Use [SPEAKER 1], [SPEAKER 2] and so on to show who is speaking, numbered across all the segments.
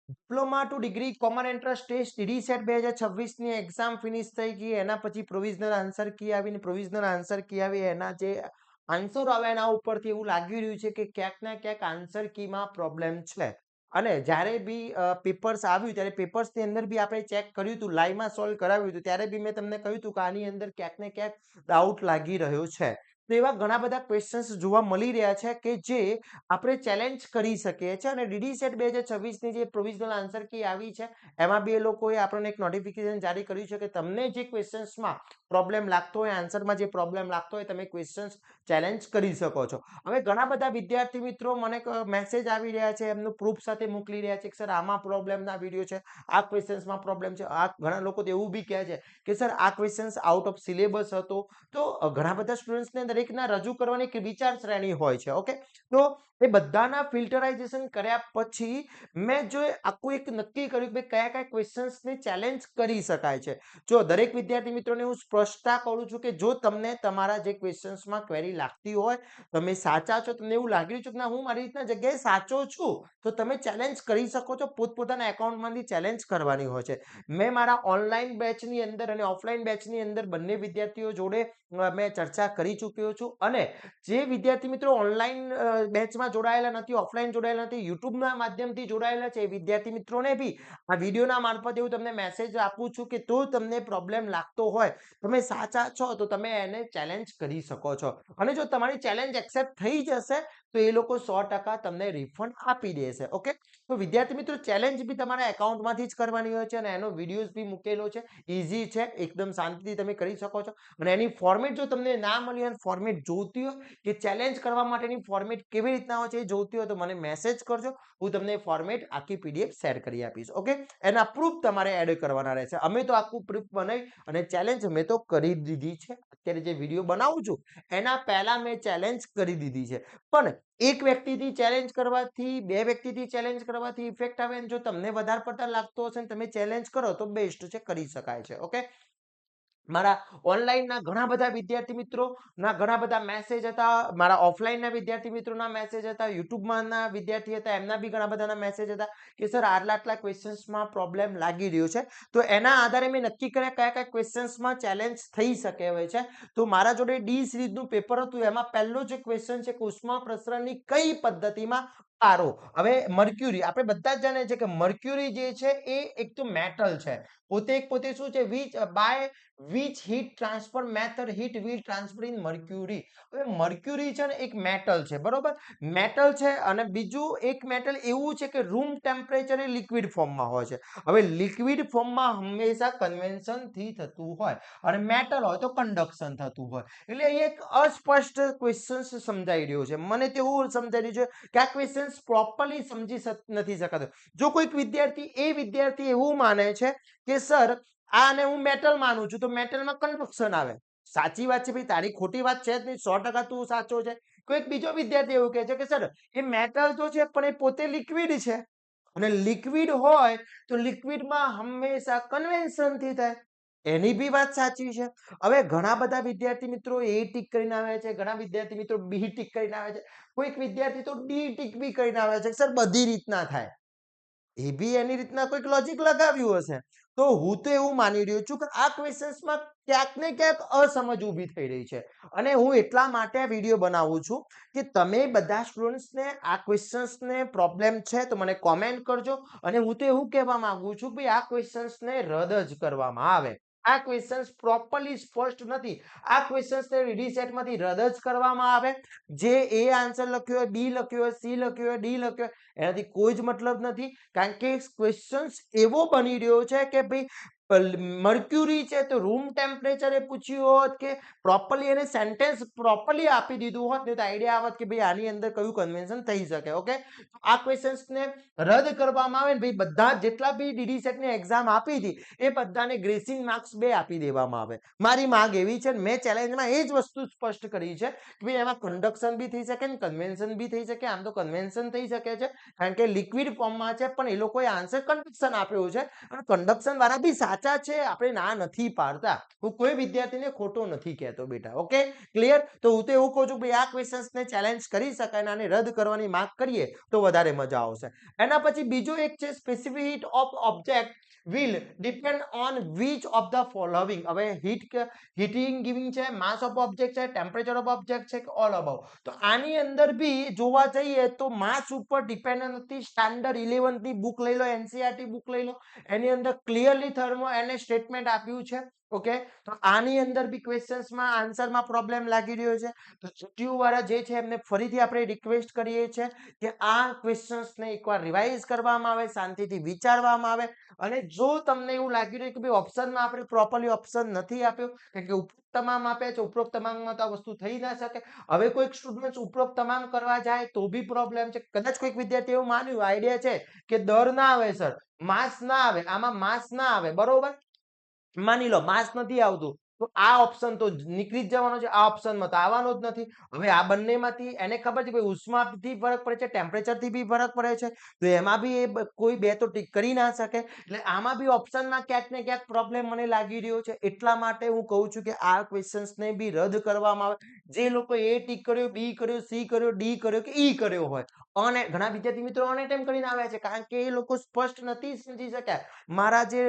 [SPEAKER 1] Diploma to degree common entrance test DD CET 2026 ની exam finish થઈ ગઈ. એના પછી પ્રોવિઝનલ આન્સર કી આવીને પ્રોવિઝનલ આન્સર કી આવી એના જે આન્સર આવે એના ઉપરથી એવું લાગી રહ્યું છે કે ક્યાંક ના ક્યાંક આન્સર કીમાં પ્રોબ્લેમ છે. અને જ્યારે બી પેપર્સ આવ્યું ત્યારે પેપર્સની અંદર બી આપણે ચેક કર્યું હતું, લાઈવમાં સોલ્વ કરાવ્યું હતું, ત્યારે બી મેં તમને કહ્યું હતું કે આની અંદર ક્યાંક ને ક્યાંક ડાઉટ લાગી રહ્યો છે. તો એવા ઘણા બધા ક્વેશ્ચન્સ જોવા મળી રહ્યા છે કે જે આપણે ચેલેન્જ કરી શકીએ છીએ. અને ડીડી સેટ 2026 ની જે પ્રોવિઝનલ આન્સર કી આવી છે એમાં બી એ લોકોએ આપણને એક નોટિફિકેશન જારી કર્યું છે કે તમને જે ક્વેશ્ચન્સમાં પ્રોબ્લેમ લાગતો હોય, આન્સરમાં જે પ્રોબ્લેમ લાગતો હોય, તમે ક્વેશ્ચન્સ ચેલેન્જ કરી શકો છો. હવે ઘણા બધા વિદ્યાર્થી મિત્રો મને મેસેજ આવી રહ્યા છે, એમનું પ્રૂફ સાથે મોકલી રહ્યા છે કે સર આમાં પ્રોબ્લેમના વિડીયો છે, આ ક્વેશ્ચન્સમાં પ્રોબ્લેમ છે. આ ઘણા લોકો તો એવું બી કહે છે કે સર આ ક્વેશ્ચન્સ આઉટ ઓફ સિલેબસ હતો. તો ઘણા બધા સ્ટુડન્ટ્સને દરેકના રજૂ કરવાની એક વિચાર શ્રેણી હોય છે. ઓકે, તો એ બધાના ફિલ્ટરાઇઝેશન કર્યા પછી મેં જો આખું એક નક્કી કર્યું કે કયા કયા ક્વેશ્ચન્સને ચેલેન્જ કરી શકાય છે. જો દરેક વિદ્યાર્થી મિત્રોને હું સ્પષ્ટતા કરું છું કે જો તમને તમારા જે ક્વેશ્ચન્સમાં ક્વેરી લાગતી હોય, તમે સાચા છો, તમને એવું લાગી રહ્યું છે કે ના હું મારી રીતના જગ્યાએ સાચો છું, તો તમે ચેલેન્જ કરી શકો છો. પોતપોતાના એકાઉન્ટમાંથી ચેલેન્જ કરવાની હોય છે. મેં મારા ઓનલાઈન બેચની અંદર અને ઓફલાઈન બેચની અંદર બંને વિદ્યાર્થીઓ જોડે મેં ચર્ચા કરી ચૂક્યો છું. અને જે વિદ્યાર્થી મિત્રો ઓનલાઈન બેચમાં જોડાયેલા નથી, ઓફલાઈન જોડાયેલા નથી, યુટ્યુબના માધ્યમથી જોડાયેલા છે, એ વિદ્યાર્થી મિત્રોને બી આ વિડીયોના મારફતે હું તમને મેસેજ આપું છું કે તો તમને પ્રોબ્લેમ લાગતો હોય, તમે સાચા છો, તો તમે એને ચેલેન્જ કરી શકો છો. અને જો તમારી ચેલેન્જ એક્સેપ્ટ થઈ જશે તો એ લોકો 100% તમને રિફંડ આપી દેશે. ઓકે, તો વિદ્યાર્થી મિત્રો ચેલેન્જ બી તમારા એકાઉન્ટમાંથી જ કરવાની હોય છે અને એનો વિડીયોઝ બી મૂકેલો છે, ઇઝી છે, એકદમ શાંતિથી તમે કરી શકો છો. અને એની ફોર્મેટ જો તમને ના મળી હોય, ફોર્મેટ જોતી હોય કે ચેલેન્જ કરવા માટેની ફોર્મેટ કેવી રીતના હોય છે એ જોતી હોય તો મને મેસેજ કરજો, હું તમને ફોર્મેટ આખી પીડીએફ શેર કરી આપીશ. ઓકે, એના પ્રૂફ તમારે એડ કરવાના રહેશે. અમે તો આખું પ્રૂફ બનાવી અને ચેલેન્જ મેં તો કરી દીધી છે. અત્યારે જે વિડીયો બનાવું છું એના પહેલા મેં ચેલેન્જ કરી દીધી છે. પણ એક વ્યક્તિથી ચેલેન્જ કરવાથી, બે વ્યક્તિથી ચેલેન્જ કરવાથી ઇફેક્ટ આવે. જો તમને વધારે પડતા લાગતો હશે ને તમે ચેલેન્જ કરો તો બેસ્ટ છે, કરી શકાય છે. ઓકે, મારા ઓનલાઈનના ઘણા બધા વિદ્યાર્થી મિત્રોના ઘણા બધા મેસેજ હતા, મારા ઓફલાઈનના વિદ્યાર્થી મિત્રોના મેસેજ હતા, યુટ્યુબમાંના વિદ્યાર્થી હતા એમના બી ઘણા બધાના મેસેજ હતા કે સર આટલા ક્વેશ્ચન્સમાં પ્રોબ્લેમ લાગી રહ્યો છે. તો એના આધારે મેં નક્કી કર્યા કયા કયા ક્વેશ્ચન્સમાં ચેલેન્જ થઈ શકે હોય છે. તો મારા જોડે ડી સિરીઝનું પેપર હતું, એમાં પહેલો જે ક્વેશ્ચન છે કે ઉષ્મા પ્રસરણની કઈ પદ્ધતિમાં પારો. હવે મર્ક્યુરી, આપણે બધા જ જાણીએ છીએ કે મર્ક્યુરી જે છે એ એક તો મેટલ છે, પોતે શું છે, which heat transfer method heat will transfer in mercury. હવે મર્ક્યુરી છે ને એક મેટલ છે, બરોબર, મેટલ છે. અને બીજું એક મેટલ એવું છે કે રૂમ ટેમ્પરેચરે લિક્વિડ ફોર્મમાં હોય છે. હવે લિક્વિડ ફોર્મમાં હંમેશા કન્વેન્શન થી થતું હોય અને મેટલ હોય તો કન્ડક્શન થતું હોય. એટલે અહીં એક અસ્પષ્ટ ક્વેશ્ચન સમજાઈ રહ્યો છે. મને તો એવું સમજાઈ રહ્યું છે કે આ ક્વેશ્ચન પ્રોપરલી સમજી નથી શકાતો. જો કોઈક વિદ્યાર્થી એવું માને છે કે સર આને હું મેટલ માનું છું તો મેટલમાં કન્ડક્શન આવે, સાચી વાત છે ભાઈ, તારી ખોટી વાત છે જ નહીં, 100% તું સાચો છે. કોઈક બીજો વિદ્યાર્થી એવું કહે છે કે સર એ મેટલ તો છે પણ એ પોતે લિક્વિડ છે, અને લિક્વિડ હોય તો લિક્વિડમાં હંમેશા કન્વેન્શન થી થાય. એની બી વાત સાચી છે. હવે ઘણા બધા વિદ્યાર્થી મિત્રો એ ટીક કરીને આવે છે, ઘણા વિદ્યાર્થી મિત્રો બી ટીક કરીને આવે છે, કોઈક વિદ્યાર્થી તો ડી ટીક બી કરીને આવે છે. સર બધી રીતના થાય, એ બી એની રીતના કોઈક લોજિક લગાવ્યું હશે. તો હું તો એવું માની રહ્યો છું કે આ ક્વેશ્ચન્સમાં ક્યાંક ને ક્યાંક અસમજ ઊભી થઈ રહી છે. અને હું એટલા માટે આ વિડીયો બનાવું છું કે તમે બધા સ્ટુડન્ટ્સને આ ક્વેશ્ચન્સને પ્રોબ્લેમ છે તો મને કોમેન્ટ કરજો. અને હું તો એવું કહેવા માંગુ છું કે આ ક્વેશ્ચન્સને રદ જ કરવામાં આવે. આ ક્વેશ્ચન્સ પ્રોપરલી સ્પષ્ટ નથી, આ ક્વેશ્ચન્સને રીડી સેટમાંથી રદ જ કરવામાં આવે. જે એ આન્સર લખ્યો હોય, બી લખ્યો હોય, સી લખ્યો હોય, ડી લખ્યો હોય, એનાથી કોઈ જ મતલબ નથી. કારણ કે ક્વેશ્ચન્સ એવો બની રહ્યો છે કે ભાઈ મર્ક્યુરી છે તો રૂમ ટેમ્પરેચરે પૂછ્યું હોત કે પ્રોપરલી એને સેન્ટેન્સ પ્રોપરલી આપી દીધું હોત ને તો આઈડિયા આવત કે ભાઈ આની અંદર કયું કન્વેન્શન થઈ શકે. ઓકે, આ ક્વેશ્ચન્સને રદ કરવામાં આવે ને ભાઈ, બધા જેટલા બી ડીડી સેટની એક્ઝામ આપી હતી એ બધાને ગ્રેસિંગ માર્ક્સ 2 આપી દેવામાં આવે. મારી માંગ એવી છે, મેં ચેલેન્જમાં એ જ વસ્તુ સ્પષ્ટ કરી છે કે ભાઈ એમાં કન્ડક્શન બી થઈ શકે ને કન્વેન્શન બી થઈ શકે. આમ તો કન્વેન્શન થઈ શકે છે કારણ કે લિક્વિડ ફોર્મમાં છે, પણ એ લોકોએ આન્સર કન્ડક્શન આપ્યો છે અને કન્ડક્શન વાળા બી સાચા સાચા છે, આપણે ના નથી પાડતા. હું કોઈ વિદ્યાર્થીને ખોટો નથી કહેતો બેટા. Okay, clear? તો હું તો એવું કહું છું કે આ ક્વેશ્ચન્સને ચેલેન્જ કરી શકાય અને આને રદ કરવાની માંગ કરીએ તો વધારે મજા આવશે. એના પછી બીજો એક છે specific of object will depend on which of the following. હવે હીટિંગ ગિવિંગ છે, માસ ઓફ ઓબ્જેક્ટ છે, ટેમ્પરેચર ઓફ ઓબ્જેક્ટ છે કે ઓલ અબાઉટ. તો આની અંદર બી જોવા જઈએ તો માસ ઉપર ડિપેન્ડ નથી. સ્ટાન્ડર્ડ 11 ની બુક લઈ લો, એનસીઈઆરટી બુક લઈ લો, એની અંદર ક્લિયરલી થર્મો એને સ્ટેટમેન્ટ આપ્યું છે. ઓકે, તો આની અંદર બી ક્વેશ્ચન્સમાં આન્સરમાં પ્રોબ્લેમ લાગી રહ્યો છે. તો જીટીયુ વાળા જે છે એમને ફરીથી આપણે રિક્વેસ્ટ કરીએ છીએ કે આ ક્વેશ્ચન્સને એકવાર રિવાઇઝ કરવામાં આવે, શાંતિથી વિચારવામાં આવે. અને જો તમને એવું લાગી રહ્યું કે ભાઈ ઓપ્શનમાં આપણે પ્રોપરલી ઓપ્શન નથી આપ્યો, કારણ કે ઉપરોક્ત તમામ આપ્યા છે, ઉપરોક્ત તમામમાં તો આ વસ્તુ થઈ ના શકે. હવે કોઈક સ્ટુડન્ટ ઉપરોક્ત તમામ કરવા જાય તો બી પ્રોબ્લેમ છે. કદાચ કોઈક વિદ્યાર્થી એવું માન્યું, આઈડિયા છે કે દર ના આવે સર, માસ ના આવે, આમાં માસ ના આવે, બરોબર, માની લો માસ નથી આવતું, તો આ ઓપ્શન તો નીકળી જ જવાનો છે, આ ઓપ્શનમાં તો આવવાનો જ નથી. હવે આ બંનેમાંથી એને ખબર છે કે ઉષ્માથી ફરક પડે છે, ટેમ્પરેચરથી બી ફરક પડે છે, તો એમાં બી એ કોઈ બે તો ટીક કરી ના શકે. એટલે આમાં બી ઓપ્શનમાં ક્યાંક ને ક્યાંક પ્રોબ્લેમ મને લાગી રહ્યો છે. એટલા માટે હું કહું છું કે આ ક્વેશ્ચન્સને બી રદ કરવામાં આવે. જે લોકો એ ટીક કર્યો, બી કર્યો, સી કર્યો, ડી કર્યો કે ઈ કર્યો હોય, અને ઘણા વિદ્યાર્થી મિત્રો અનએટેમ્પ કરીને આવ્યા છે, કારણ કે એ લોકો સ્પષ્ટ નથી સમજી શક્યા. મારા જે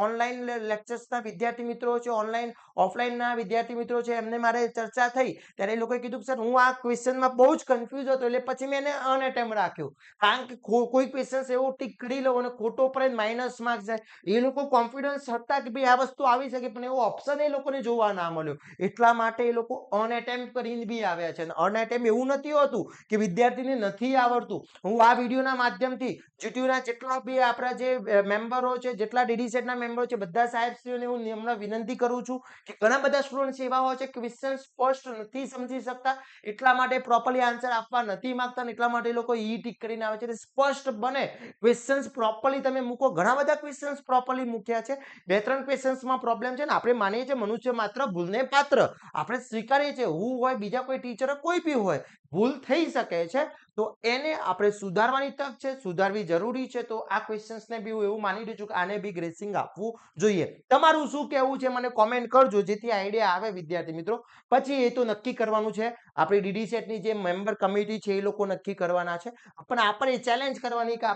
[SPEAKER 1] ઓનલાઈન લેક્ચર્સના વિદ્યાર્થી મિત્રો છે, ઓનલાઈન ઓફલાઈનના વિદ્યાર્થી મિત્રો છે, એમને મારે ચર્ચા થઈ ત્યારે એ લોકોએ કીધું કે સર હું આ ક્વેશ્ચનમાં બહુ જ કન્ફ્યુઝ હતો, એટલે પછી મેં એને અનએટેમ્પ રાખ્યો. કારણ કે કોઈ ક્વેશ્ચન એવો ટીક કરી લો અને ખોટો પડે માઇનસ માર્ક્સ જાય. એ લોકો કોન્ફિડન્સ હતા કે ભાઈ આ વસ્તુ આવી શકે, પણ એવો ઓપ્શન એ લોકોને જોવા ના મળ્યો. એટલા માટે એ લોકો અનએટેમ્પ કરીને બી આવ્યા છે. અનએટેમ્પ એવું નથી હોતું કે વિદ્યાર્થીને નથી આવડતું. હું આ વિડીયોના માધ્યમથી જીટીયુના જેટલા બી આપણા જે મેમ્બરો છે, જેટલા ડીડી સેટના મેમ્બરો છે, બધા સાહેબશ્રીઓને હું હમણાં વિનંતી કરું છું કે ઘણા બધા સ્ટુડન્ટ એવા હોય છે કે ક્વેશ્ચન સ્પષ્ટ નથી સમજી શકતા, એટલા માટે પ્રોપરલી આન્સર આપવા નથી માંગતા, એટલા માટે લોકો ઈ ટીક કરીને આવે છે. સ્પષ્ટ બને ક્વેશ્ચન્સ પ્રોપરલી તમે મૂકો. ઘણા બધા ક્વેશ્ચન્સ પ્રોપરલી મૂક્યા છે, 2-3 ક્વેશ્ચન્સમાં પ્રોબ્લેમ છે ને. આપણે માનીએ છીએ મનુષ્ય માત્ર ભૂલને પાત્ર, આપણે સ્વીકારીએ છીએ, હું હોય, બીજા કોઈ ટીચર, કોઈ બી હોય, ભૂલ થઈ શકે છે, તો એને આપણે સુધારવાની તક છે, સુધારવી જરૂરી છે. તો આ ક્વેશ્ચન્સને બી હું એવું માની રહ્યું છું કે આને બી ગ્રેસિંગ આપવું જોઈએ. તમારું શું કહેવું છે મને કોમેન્ટ કરજો, જેથી આઈડિયા આવે વિદ્યાર્થી મિત્રો. પછી એ તો નક્કી કરવાનું છે, આપણી ડીડી સેટની જે મેમ્બર કમિટી છે એ લોકો નક્કી કરવાના છે, પણ આપણે ચેલેન્જ કરવાની કે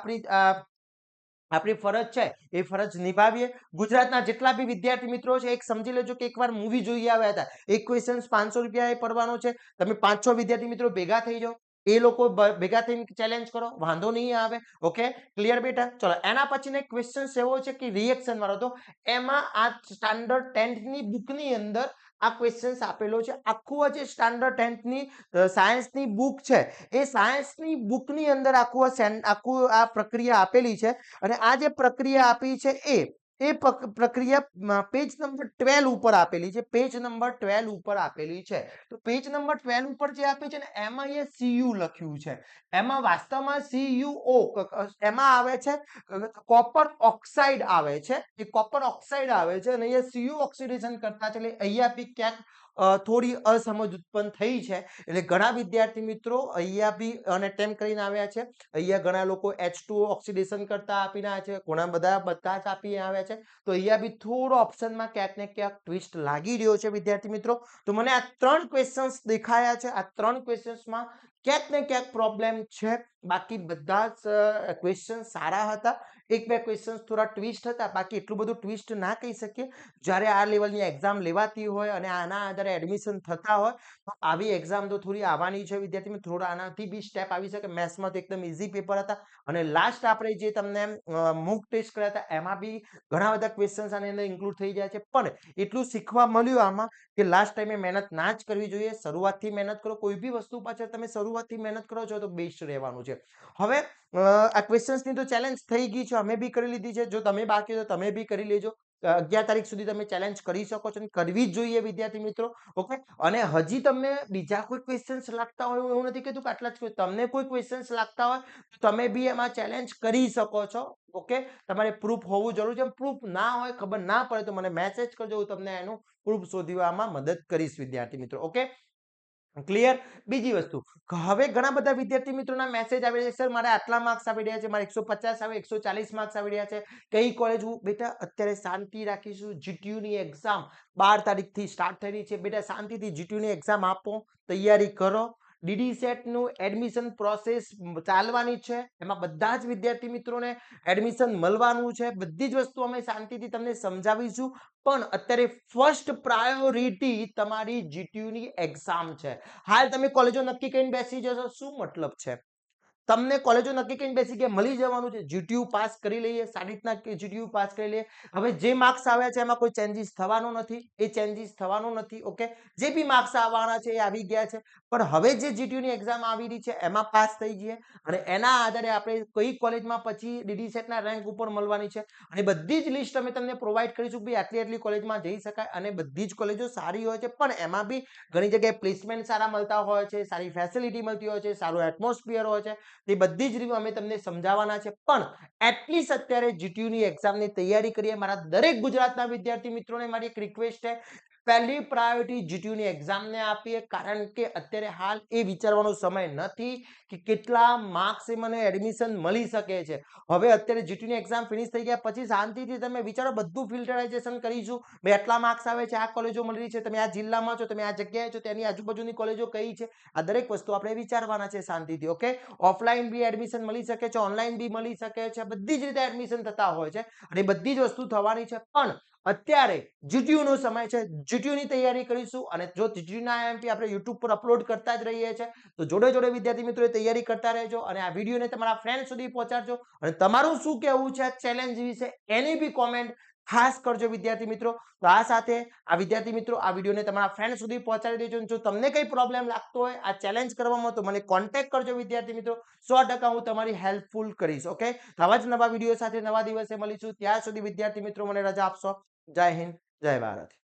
[SPEAKER 1] આપણી ફરજ છે, એ ફરજ નિભાવીએ. ગુજરાતના જેટલા બી વિદ્યાર્થી મિત્રો છે, એક સમજી લેજો કે એકવાર મૂવી જોઈ આવ્યા હતા, એક ક્વેશ્ચન 500 રૂપિયા પડવાનો છે, તમે 5-6 વિદ્યાર્થી મિત્રો ભેગા થઈ જાઓ, એ લોકો ભેગા થઈને ચેલેન્જ કરો, વાંધો નહીં આવે. ઓકે, ક્લિયર બેટા? ચલો, એના પછીનો એક ક્વેશ્ચન એવો છે કે રિએક્શન વાળો, તો એમાં આ સ્ટાન્ડર્ડ 10th ની બુકની અંદર આ ક્વેશ્ચન્સ આપેલો છે. આખું જે સ્ટાન્ડર્ડ 10th ની સાયન્સની બુક છે, એ સાયન્સની બુકની અંદર આખું આ પ્રક્રિયા આપેલી છે. અને આ જે પ્રક્રિયા આપી છે એ પ્રક્રિયા પેજ નંબર 12 ઉપર આપેલી છે. પેજ નંબર 12 ઉપર આપેલી છે. તો પેજ નંબર 12 ઉપર જે આપી છે ને, એમાં એ CU લખ્યું છે. એમાં વાસ્તવમાં CuO એમાં આવે છે કોપર ઓક્સાઇડ આવે છે, એ કોપર ઓક્સાઇડ આવે છે, અને અહીંયા CU ઓક્સિડેશન કરતા છે, એટલે અહીંયા બી ક્યાંક થોડી અસમજ ઉત્પન્ન થઈ છે. એટલે ઘણા વિદ્યાર્થી મિત્રો અહીંયા બી અનએટેમ્પ કરીને આવ્યા છે. અહીંયા ઘણા લોકો H2O ઓક્સિડેશન કરતા આપીને આવ્યા છે, ઘણા બધા જ આપી આવ્યા છે. તો અહીંયા બી થોડો ઓપ્શનમાં ક્યાંક ને ક્યાંક ટ્વિસ્ટ લાગી રહ્યો છે વિદ્યાર્થી મિત્રો. તો મને આ 3 ક્વેશ્ચન્સ દેખાયા છે. આ 3 ક્વેશ્ચન્સમાં ક્યાંક ને ક્યાંક પ્રોબ્લેમ છે. બાકી બધા જ ક્વેશ્ચન સારા હતા. 1-2 ક્વેશ્ચન થોડા ટ્વિસ્ટ હતા, બાકી એટલું બધું ટ્વિસ્ટ ના કહી શકીએ. જ્યારે આ લેવલની એક્ઝામ લેવાતી હોય અને આના આધારે એડમિશન થતા હોય, તો આવી એક્ઝામ તો થોડી આવવાની છે વિદ્યાર્થી મિત્રો. થોડા આનાથી બી સ્ટેપ આવી શકે. મેથ્સમાં તો એકદમ ઇઝી પેપર હતા, અને લાસ્ટ આપણે જે તમને મૂક ટેસ્ટ કર્યા હતા, એમાં બી ઘણા બધા ક્વેશ્ચન્સ આની અંદર ઇન્ક્લુડ થઈ જાય છે. પણ એટલું શીખવા મળ્યું આમાં કે લાસ્ટ ટાઈમે મહેનત ના જ કરવી જોઈએ. શરૂઆતથી મહેનત કરો. કોઈ બી વસ્તુ પાછળ તમે શરૂઆતથી મહેનત કરો છો તો બેસ્ટ રહેવાનું છે. હવે આ ક્વેશ્ચન્સની તો ચેલેન્જ થઈ ગઈ છે, અમે બી કરી લીધી છે. જો તમે બાકી તો તમે બી કરી લેજો. 11 તારીખ સુધી તમે ચેલેન્જ કરી શકો છો, અને કરવી જ જોઈએ વિદ્યાર્થી મિત્રો. ઓકે, અને હજી તમને બીજા કોઈ ક્વેશ્ચન્સ લાગતા હોય, એવું નથી કહેતું કે આટલા જ, તમને કોઈ ક્વેશ્ચન્સ લાગતા હોય તો તમે બી એમાં ચેલેન્જ કરી શકો છો. ઓકે, તમારે પ્રૂફ હોવું જરૂરી છે. પ્રૂફ ના હોય, ખબર ના પડે તો મને મેસેજ કરજો, હું તમને એનું પ્રૂફ શોધવામાં મદદ કરીશ વિદ્યાર્થી મિત્રો. Okay, clear. બીજી વસ્તુ, હવે ઘણા બધા વિદ્યાર્થી મિત્રોના મેસેજ આવે છે, સર મારે આટલા માર્ક્સ આવી રહ્યા છે, મારે 150 આવે, 140 માર્ક્સ આવી રહ્યા છે, કઈ કોલેજ? બેટા અત્યારે શાંતિ રાખીશું. જીટીયુ ની એક્ઝામ 12 તારીખથી સ્ટાર્ટ થઈ રહી છે. બેટા શાંતિથી જીટીયુ ની એક્ઝામ આપો, તૈયારી કરો. ડીડી સેટ નું એડમિશન પ્રોસેસ ચાલવાની છે, એમાં બધા જ વિદ્યાર્થી મિત્રોને એડમિશન મળવાનું છે. બધી જ વસ્તુ અમે શાંતિથી તમને સમજાવીશું. પણ અત્યારે ફર્સ્ટ પ્રાયોરિટી તમારી જીટીયુ ની એક્ઝામ છે. હાલ તમે કોલેજો નક્કી કરીને બેસી જશો, શું મતલબ છે? તમને કોલેજો નક્કી કરીને બેસી કે મળી જવાનું છે, જીટીયુ પાસ કરી લઈએ, સારી રીતના જીટીયુ પાસ કરી લઈએ. હવે જે માર્ક્સ આવ્યા છે એમાં કોઈ ચેન્જીસ થવાનો નથી, એ ચેન્જીસ થવાનો નથી. ઓકે, જે બી માર્ક્સ આવવાના છે એ આવી ગયા છે. પણ હવે જે જીટીયુ ની એક્ઝામ આવી રહી છે એમાં પાસ થઈ જઈએ અને એના આધારે આપણે કઈ કોલેજમાં પછી ડીડી સેટ ના રેન્ક ઉપર મળવાની છે અને બધી જ લિસ્ટ અમે તમને પ્રોવાઈડ કરીશું કે આટલી આટલી કોલેજમાં જઈ શકાય. અને બધી જ કોલેજો સારી હોય છે, પણ એમાં બી ઘણી જગ્યાએ પ્લેસમેન્ટ સારા મળતા હોય છે, સારી ફેસિલિટી મળતી હોય છે, સારું એટમોસ્ફિયર હોય છે. એ બધી જ રીતે અમે તમને સમજાવવાના છે. પણ એટલીસ્ટ અત્યારે જીટીયુ ની એક્ઝામની તૈયારી કરીએ. મારા દરેક ગુજરાતના વિદ્યાર્થી મિત્રોને મારી એક રિક્વેસ્ટ છે, પહેલી પ્રાયોરિટી જીટીયુ ની એક્ઝામને આપીએ. કારણ કે અત્યારે હાલ એ વિચારવાનો સમય નથી કે કેટલા માર્ક્સ મને એડમિશન મળી શકે છે. હવે અત્યારે જીટીયુ ની એક્ઝામ ફિનિશ થઈ ગયા પછી શાંતિથી તમે વિચારો, બધું ફિલ્ટરાઇઝેશન કરીશું. ભાઈ આટલા માર્ક્સ આવે છે, આ કોલેજો મળી રહી છે, તમે આ જિલ્લામાં છો, તમે આ જગ્યાએ છો, તેની આજુબાજુની કોલેજો કઈ છે, આ દરેક વસ્તુ આપણે વિચારવાના છે શાંતિથી. ઓકે, ઓફલાઈન બી એડમિશન મળી શકે છે, ઓનલાઈન બી મળી શકે છે, બધી જ રીતે એડમિશન થતા હોય છે અને બધી જ વસ્તુ થવાની છે. પણ અત્યારે જીટીયુ નો સમય છે, જીટીયુ ની તૈયારી કરીશું. અને જો જીટીયુ ના આઈએમપી આપણે યુટ્યુબ પર અપલોડ કરતા જ રહીએ છીએ, તો જોડે જોડે વિદ્યાર્થી મિત્રો તૈયારી કરતા રહેજો અને આ વિડીયોને તમારા ફ્રેન્ડ સુધી પહોંચાડજો. અને તમારું શું કહેવું છે આ ચેલેન્જ વિશે એની બી કોમેન્ટ ખાસ કરજો વિદ્યાર્થી મિત્રો. તો આ સાથે આ વિદ્યાર્થી મિત્રો આ વિડીયોને તમારા ફ્રેન્ડ સુધી પહોંચાડી દેજો. જો તમને કઈ પ્રોબ્લેમ લાગતો હોય આ ચેલેન્જ કરવામાં, તો મને કોન્ટેક્ટ કરજો વિદ્યાર્થી મિત્રો. 100% હું તમારી હેલ્પફુલ કરીશ. ઓકે, આવા જ નવા વિડીયો સાથે નવા દિવસે મળીશું. ત્યાં સુધી વિદ્યાર્થી મિત્રો મને રજા આપશો. જય હિન્દ, જય ભારત.